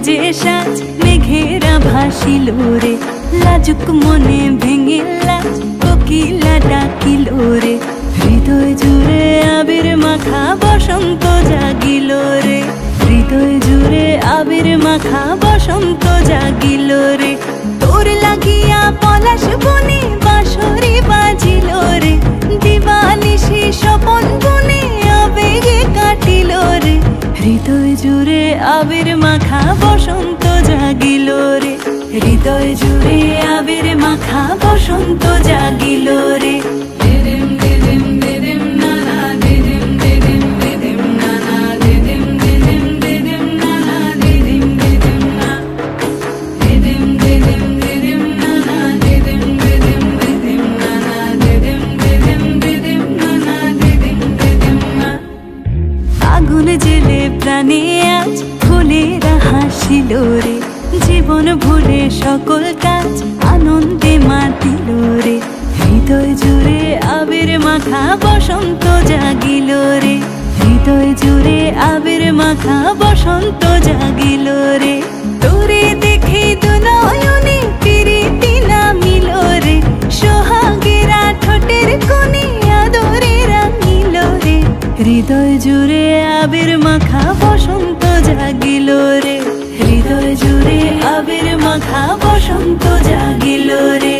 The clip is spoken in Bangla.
যে সাজ মেঘেরা ভাসিল রে, লাজুক মনে ভেঙে লাজ কোকিলা ডাকিল রে। হৃদয় জুড়ে আবির মাখা বসন্ত জাগিল রে, হৃদয় জুড়ে আবির মাখা বসন্ত জাগিল রে। তোর লাগিয়া পলাশ বনে বাঁশরি বাজিল রে, দিবানিশি স্বপন বনে আবেগে কাটিল রে। হৃদয় জুড়ে আবির মাখা বসন্ত জাগিল রে, হৃদয় জুড়ে আবির মাখা বসন্ত জাগিল রে। আগুন জেলে প্রাণে আজ ফুলেরা হাসিল রে, জীবন ভুলে সকল কাজ আনন্দে মাতিল রে। হৃদয় জুড়ে আবির মাখা বসন্ত জাগিল রে, হৃদয় জুড়ে আবির মাখা বসন্ত জাগিল রে। তোরে দেখে দুনয়নে প্রীতি নামিল রে, সোহাগেরা ঠোঁটের কোণে আদরে রাঙিল রে। হৃদয় জুড়ে আবির মাখা বসন্ত জাগিল রে, হৃদয় জুড়ে আবির মাখা বসন্ত জাগিল রে।